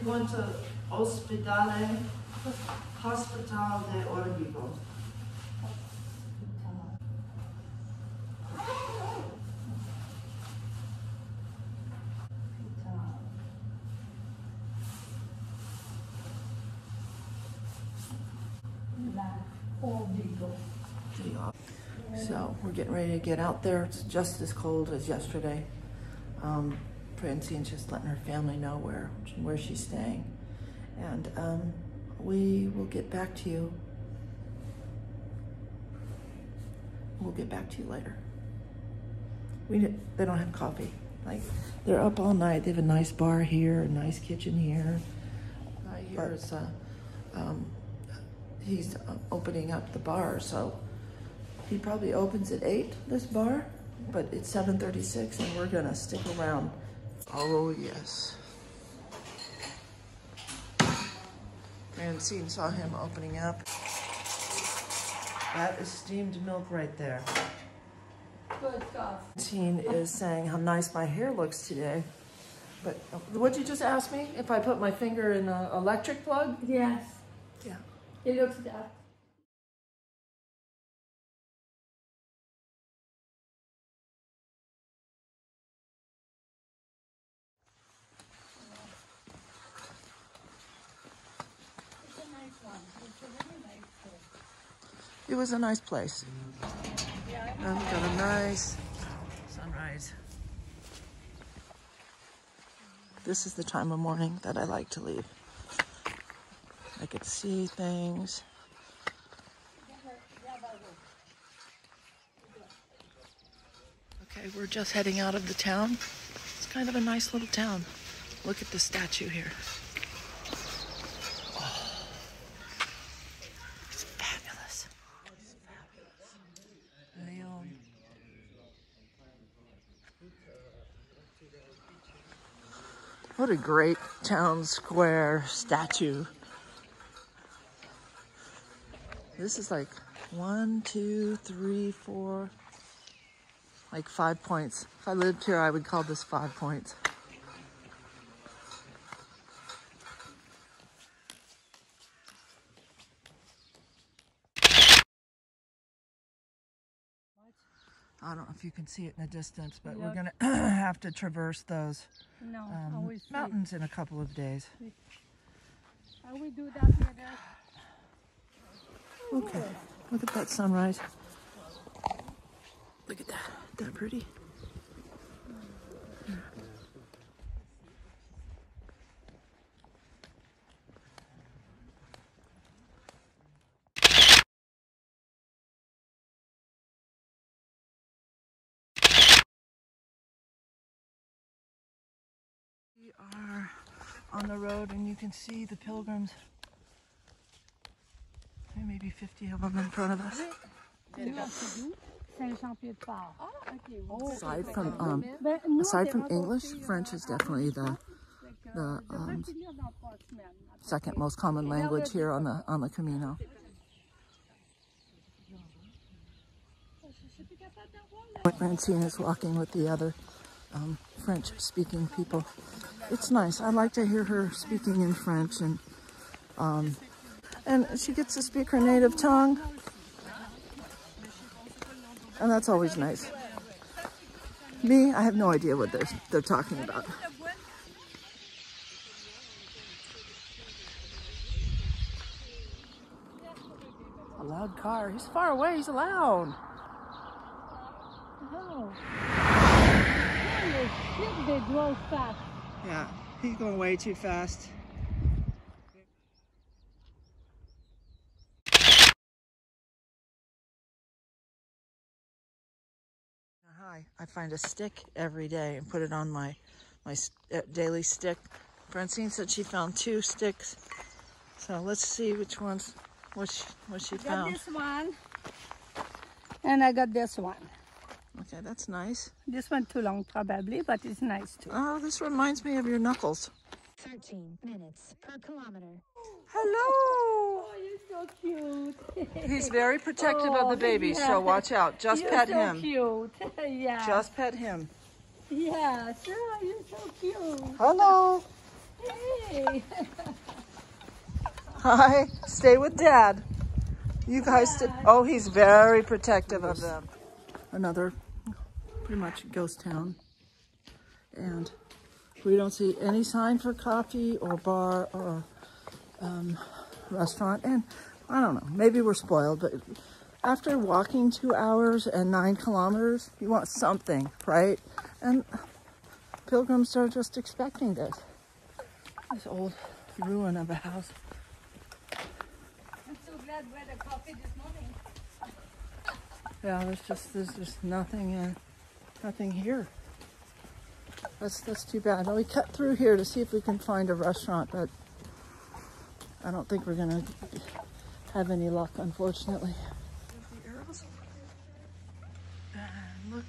went to Hospital de Órbigo. Órbigo. So we're getting ready to get out there. It's just as cold as yesterday. Francine's just letting her family know where she's staying. And we will get back to you. We'll get back to you later. They don't have coffee. Like, they're up all night. They have a nice bar here, a nice kitchen here. Here's he's opening up the bar, so he probably opens at 8, this bar, but it's 7:36 and we're gonna stick around. Oh yes. Francine saw him opening up. That is steamed milk right there. Good stuff. Francine is saying how nice my hair looks today. But what'd you just ask me? If I put my finger in an electric plug? Yes. Yeah. It looks that. It's a nice one. It's a really nice place. It was a nice place. Yeah. And we got a nice sunrise. This is the time of morning that I like to leave. I could see things. Okay, we're just heading out of the town. It's kind of a nice little town. Look at the statue here. Oh, it's fabulous. It's fabulous. Leon. What a great town square statue. This is like 1, 2, 3, 4, like 5 points. If I lived here, I would call this 5 points. I don't know if you can see it in the distance, but we're gonna have to traverse those mountains in a couple of days. I will do that later. Okay, look at that sunrise. Look at that, isn't that pretty? We are on the road and you can see the pilgrims. There may be 50 of them in front of us. Aside from English, French is definitely the second most common language here on the Camino. Francine is walking with the other French-speaking people. It's nice. I like to hear her speaking in French, and she gets to speak her native tongue, and that's always nice. Me, I have no idea what they're talking about. A loud car. He's far away. He's loud. Oh. They drove fast. Yeah, he's going way too fast. Hi, I find a stick every day and put it on my daily stick. Francine said she found 2 sticks. So let's see which ones, what she found. I got this one, and I got this one. Okay, that's nice. This one too long probably, but it's nice too. Oh, this reminds me of your knuckles. 13 minutes per kilometer. Hello! Oh, you're so cute. He's very protective of the baby, so watch out. Just pet him. You're so cute. Yeah. Just pet him. Yes. Oh, you're so cute. Hello. Hey. Hi, stay with Dad. You guys stay. Oh, he's very protective of them. Another pretty much ghost town. And we don't see any sign for coffee or bar or restaurant. And I don't know, maybe we're spoiled, but after walking 2 hours and 9 kilometers, you want something, right? And pilgrims are just expecting this. This old ruin of a house. I'm so glad we had a coffee this morning. Yeah, there's just nothing here. That's too bad. Well, we cut through here to see if we can find a restaurant, but I don't think we're gonna have any luck, unfortunately. There's the arrows. And look,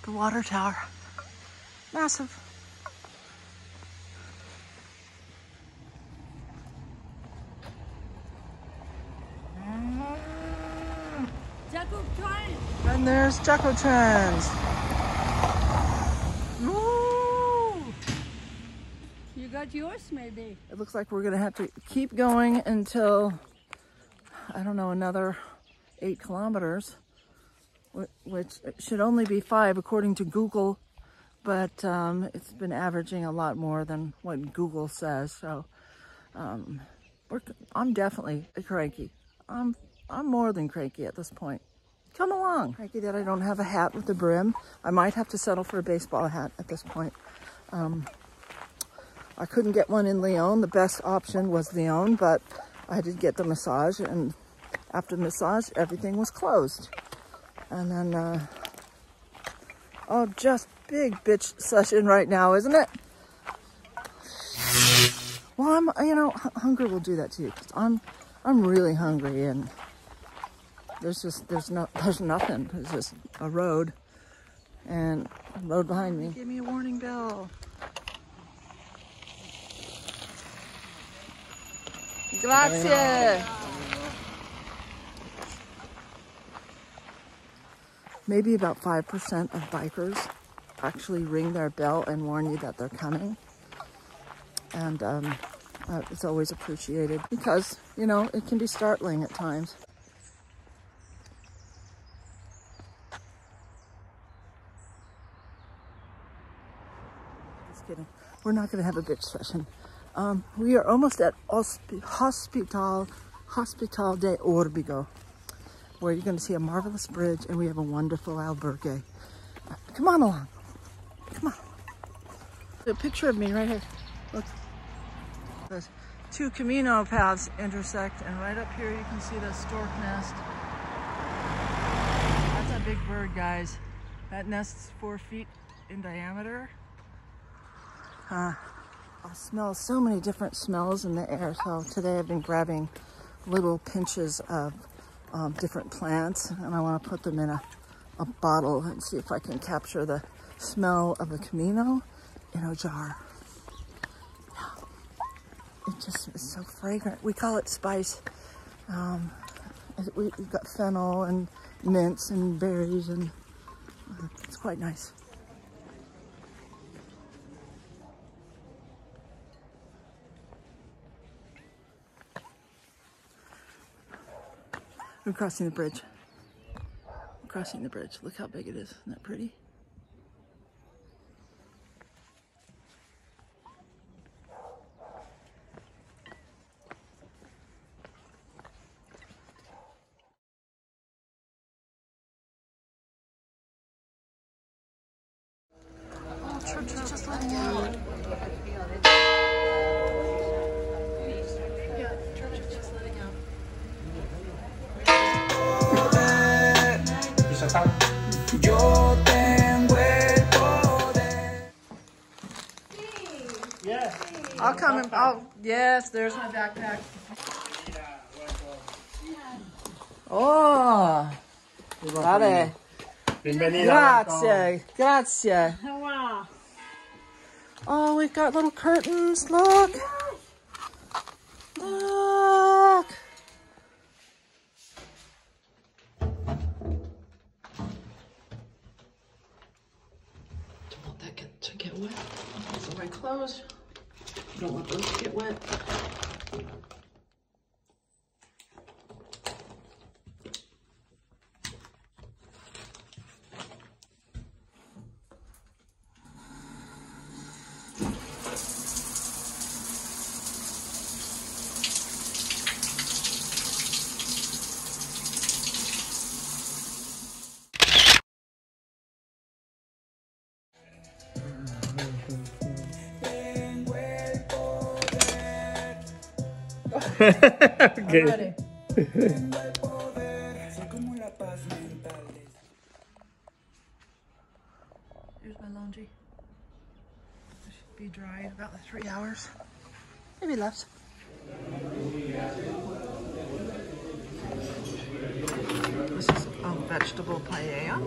the water tower, massive. Jacob, try. And there's Jacko Trends. You got yours, maybe. It looks like we're gonna have to keep going until, I don't know, another 8 kilometers, which should only be 5 according to Google, but it's been averaging a lot more than what Google says. So I'm definitely cranky. I'm more than cranky at this point. Come along. Cranky that I don't have a hat with a brim. I might have to settle for a baseball hat at this point. I couldn't get one in Lyon. The best option was Lyon, but I did get the massage, and after the massage, everything was closed. And then, oh, just big bitch session right now, isn't it? Well, hunger will do that to you. 'Cause I'm really hungry, and there's nothing. There's just a road and a road behind me. Give me a warning bell. Grazie. Maybe about 5% of bikers actually ring their bell and warn you that they're coming. And it's always appreciated because, it can be startling at times. Just kidding. We're not going to have a bitch session. We are almost at Hospital de Órbigo, where you're going to see a marvelous bridge, and we have a wonderful albergue. Come on along. Come on. A picture of me right here. Look. There's 2 Camino paths intersect, and right up here you can see the stork nest. That's a big bird, guys. That nest's 4 feet in diameter. I smell so many different smells in the air. So today I've been grabbing little pinches of different plants, and I want to put them in a bottle and see if I can capture the smell of a Camino in a jar. Yeah. It just is so fragrant. We call it spice. We've got fennel and mints and berries, and it's quite nice. We're crossing the bridge. We're crossing the bridge. Look how big it is. Isn't that pretty? Oh, church is just letting out. Yeah, church is just letting out. Yo tengo el poder. Yeah. I'll come and yes, there's my backpack. Oh, vale. Grazie, grazie. Wow. Oh, we've got little curtains. Look. Look. Don't want that to get wet. those. You don't want those to get wet. Okay. I'm ready. Here's my laundry. It should be dry in about 3 hours. Maybe less. This is a vegetable paella.